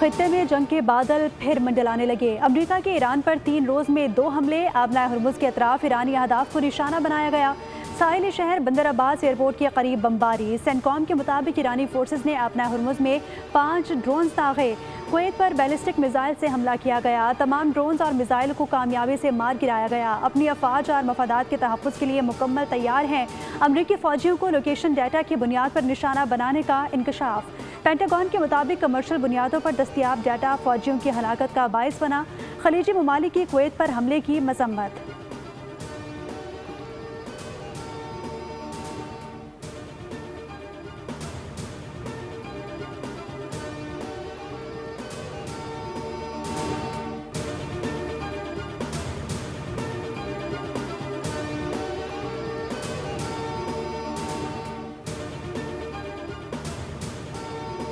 खित्ते में जंग के बादल फिर मंडलाने लगे। अमरीका के ईरान पर 3 रोज़ में 2 हमले। आबनाए हुर्मुज़ के अतराफ ईरानी अहदाफ को निशाना बनाया गया। साहिली शहर बंदर अब्बास एयरपोर्ट के करीब बमबारी। सेंटकॉम के मुताबिक ईरानी फोर्सेस ने आबनाए हुर्मुज़ में 5 ड्रोन्स दागे। कुवैत पर बैलिस्टिक मिसाइल से हमला किया गया। तमाम ड्रोन्स और मिसाइल को कामयाबी से मार गिराया गया। अपनी अफवाज और मफादात के तहफ़्फ़ुज़ के लिए मुकम्मल तैयार हैं। अमरीकी फ़ौजियों को लोकेशन डाटा की बुनियाद पर निशाना बनाने का इंकशाफ। पेंटागन के मुताबिक कमर्शियल बुनियादों पर दस्तियाब डाटा फ़ौजियों की हलाकत का बाइस बना। खलीजी ममालिक की कुवैत पर हमले की मज़म्मत।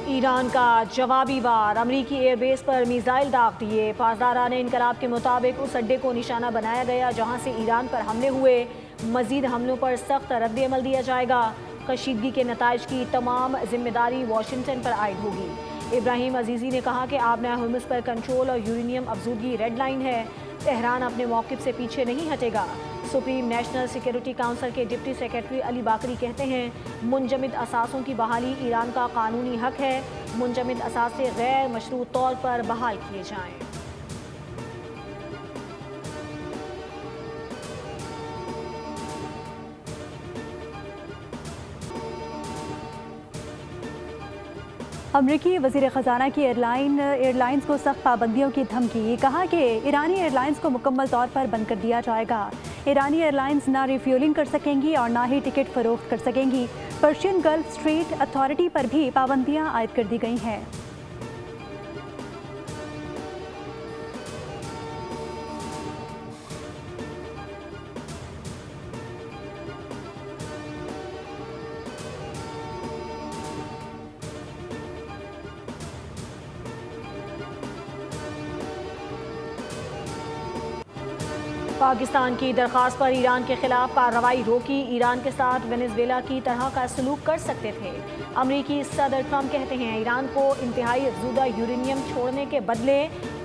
ईरान का जवाबी वार। अमरीकी एयरबेस पर मिसाइल दाग दिए। पासदारान इनकलाब के मुताबिक उस अड्डे को निशाना बनाया गया जहां से ईरान पर हमले हुए। मजीद हमलों पर सख्त रद्द-ए-अमल दिया जाएगा। कशीदगी के नताइज की तमाम जिम्मेदारी वाशिंगटन पर आयद होगी। इब्राहिम अजीजी ने कहा कि आबनाए हुर्मुज़ पर कंट्रोल और यूरेनियम अफजूदगी रेड लाइन है। तेहरान अपने मौक़िफ़ से पीछे नहीं हटेगा। सुप्रीम नेशनल सिक्योरिटी काउंसिल के डिप्टी सेक्रेटरी अली बाकरी कहते हैं मुंजमद असासों की बहाली ईरान का कानूनी हक है। मुंजमद असासे गैर मशरूत तौर पर बहाल किए जाएं। अमरीकी वज़ीर ख़जाना की एयरलाइंस को सख्त पाबंदियों की धमकी। कहा कि ईरानी एयरलाइंस को मुकम्मल तौर पर बंद कर दिया जाएगा। ईरानी एयरलाइंस ना रिफ्यूलिंग कर सकेंगी और ना ही टिकट फ़रोख्त कर सकेंगी। पर्शियन गल्फ स्ट्रीट अथॉरिटी पर भी पाबंदियाँ आयद कर दी गई हैं। पाकिस्तान की दरख्वास्त पर ईरान के खिलाफ कार्रवाई रोकी। ईरान के साथ वेनेजुएला की तरह का सलूक कर सकते थे। अमरीकी सदर ट्रंप कहते हैं ईरान को इंतहाई अफज़ूदा यूरेनियम छोड़ने के बदले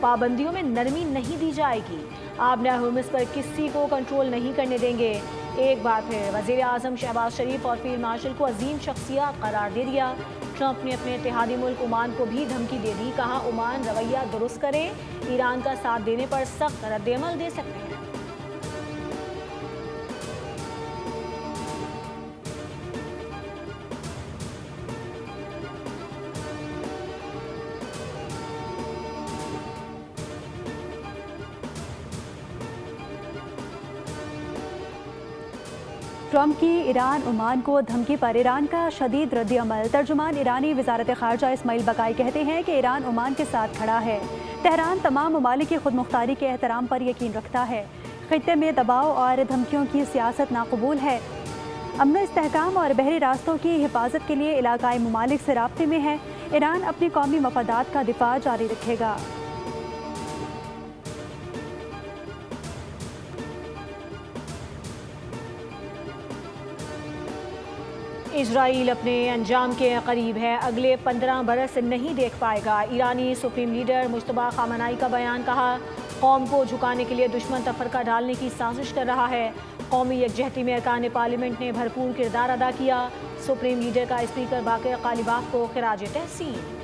पाबंदियों में नरमी नहीं दी जाएगी। आबनाए हुर्मुज़ पर किसी को कंट्रोल नहीं करने देंगे। एक बार फिर वज़ीर आज़म शहबाज शरीफ और फील्ड मार्शल को अजीम शख्सियत करार दे दिया। ट्रंप ने अपने इत्तेहादी मुल्क ओमान को भी धमकी दे दी। कहा ओमान रवैया दुरुस्त करे, ईरान का साथ देने पर सख्त रद्द-ए-अमल दे सकते हैं। ट्रंप की ईरान ओमान को धमकी पर ईरान का शदीद रद्द-ए-अमल। तर्जुमान ईरानी वज़ारत ख़ारजा इस्माइल बकाई कहते हैं कि ईरान ओमान के साथ खड़ा है। तेहरान तमाम ममालिक की खुद मुख्तारी के एहतराम पर यकीन रखता है। खित्ते में दबाव और धमकियों की सियासत नाकबूल है। अमन इस्तेहकाम और बहरी रास्तों की हिफाजत के लिए इलाकाई ममालिक से राब्ते में है। ईरान अपनी कौमी मफादात का दिफा जारी रखेगा। इजराइल अपने अंजाम के करीब है, अगले 15 बरस नहीं देख पाएगा। ईरानी सुप्रीम लीडर मुश्तबा खामनाई का बयान। कहा कौम को झुकाने के लिए दुश्मन तफरका डालने की साजिश कर रहा है। कौमी यकजहती में अरकान पार्लियामेंट ने भरपूर किरदार अदा किया। सुप्रीम लीडर का स्पीकर बाक़िर कालिबाफ को खिराज तहसीन।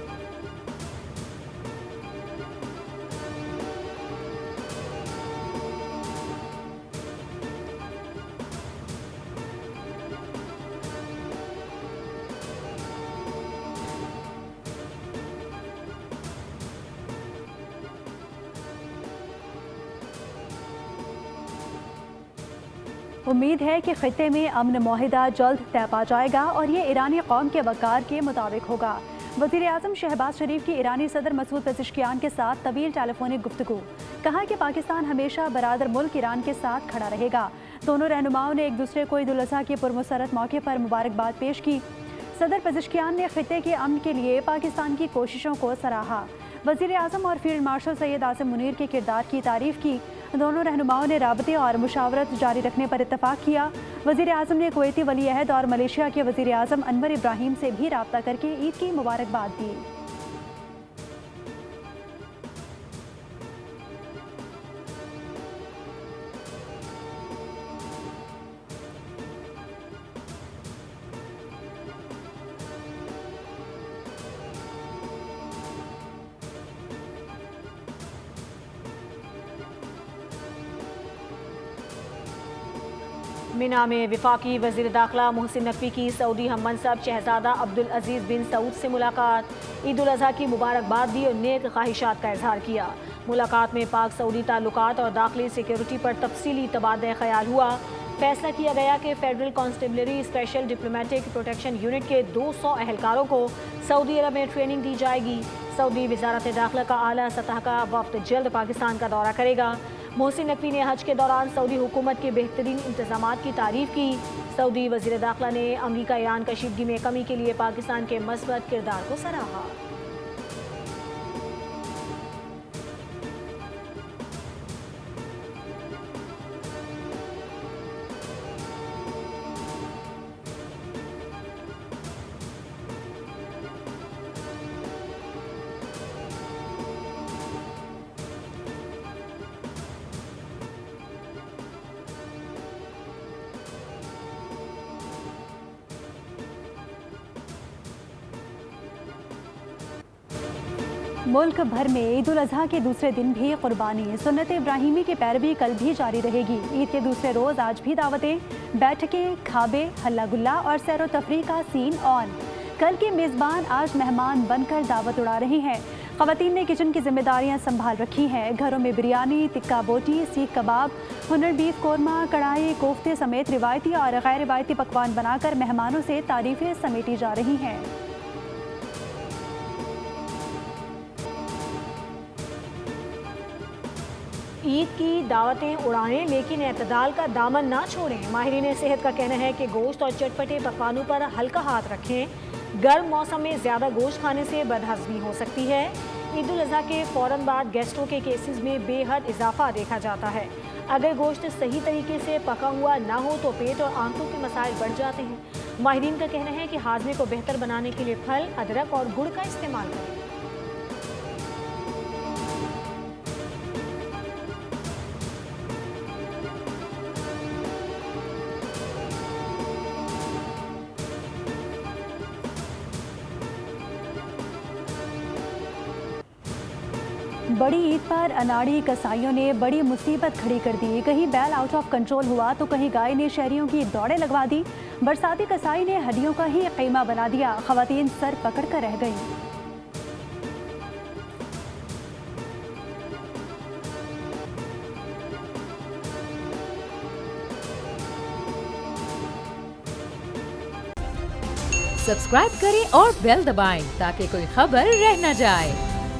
उम्मीद है कि खित्ते में अमन मुआहिदा जल्द तय पा जाएगा और ये ईरानी कौम के वक़ार के मुताबिक होगा। वज़ीर आज़म शहबाज शरीफ की ईरानी सदर मसूद पेज़ेश्कियान के साथ तवील टेलीफोनिक गुफ्तगू। कहा कि पाकिस्तान हमेशा बरादर मुल्क ईरान के साथ खड़ा रहेगा। दोनों रहनुमाओं ने एक दूसरे को ईद उल अज़हा के पुरमसरत मौके पर मुबारकबाद पेश की। सदर पेज़ेश्कियान ने खित्ते के अमन के लिए पाकिस्तान की कोशिशों को सराहा। वज़ीर आज़म और फील्ड मार्शल सैयद आसिम मुनीर के किरदार की तारीफ़ की। दोनों रहनुमाओं ने राबते और मुशावरत जारी रखने पर इत्तफाक किया। वज़ीर आज़म ने कुवैती वली अहद और मलेशिया के वज़ीर आज़म अनवर इब्राहिम से भी राब्ता करके ईद की मुबारकबाद दी। मिना में वफाकी वज़ीर दाखिला मोहसिन नकवी की सऊदी हम मनसब शहजादा अब्दुल अजीज़ बिन सऊद से मुलाकात। ईद उल अज़हा की मुबारकबाद दी और नेक ख्वाहिशात का इजहार किया। मुलाकात में पाक सऊदी ताल्लुकात और दाखिली सिक्योरिटी पर तफसीली तबादला ख्याल हुआ। फैसला किया गया कि federal constabulary special diplomatic protection unit के 200 अहलकारों को सऊदी अरब में ट्रेनिंग दी जाएगी। सऊदी वजारत दाखिला का आला सतह का वफ्द जल्द पाकिस्तान का दौरा करेगा। मोहसिन नकवी ने हज के दौरान सऊदी हुकूमत के बेहतरीन इंतजामात की तारीफ की। सऊदी वज़ीर दाखिला ने अमरीका ईरान कशीदगी में कमी के लिए पाकिस्तान के मस्बत किरदार को सराहा। मुल्क भर में ईद उल अज़हा के दूसरे दिन भी कुर्बानी सुन्नत इब्राहिमी की पैरवी कल भी जारी रहेगी। ईद के दूसरे रोज़ आज भी दावतें, बैठकें, खाबे, हल्ला गुल्ला और सैर व तफरीह का सीन ऑन। कल के मेज़बान आज मेहमान बनकर दावत उड़ा रहे हैं। ख़वातीन ने किचन की जिम्मेदारियां संभाल रखी हैं। घरों में बिरयानी, टिक्का बोटी, सीख कबाब, हुनर बीफ कोरमा, कढ़ाई, कोफ्ते समेत रिवायती और गैर रिवायती पकवान बनाकर मेहमानों से तारीफ़ें समेटी जा रही हैं। ईद की दावतें उड़ाएं लेकिन एतदाल का दामन ना छोड़ें। माहिरीन सेहत का कहना है कि गोश्त और चटपटे पकवानों पर हल्का हाथ रखें। गर्म मौसम में ज़्यादा गोश्त खाने से बदहज़मी हो सकती है। ईद उल अज़हा के फ़ौरन बाद गैस्ट्रो के केसेस में बेहद इजाफा देखा जाता है। अगर गोश्त सही तरीके से पका हुआ ना हो तो पेट और आंतों के मसाइल बढ़ जाते हैं। माहिरीन का कहना है कि हाजमे को बेहतर बनाने के लिए फल, अदरक और गुड़ का इस्तेमाल करें। बड़ी ईद पर अनाड़ी कसाईयों ने बड़ी मुसीबत खड़ी कर दी। कहीं बैल आउट ऑफ कंट्रोल हुआ तो कहीं गाय ने शहरियों की दौड़ें लगवा दी। बरसाती कसाई ने हड्डियों का ही कीमा बना दिया। खवातीन सर पकड़ कर रह गईं। सब्सक्राइब करें और बेल दबाएं ताकि कोई खबर रह न जाए।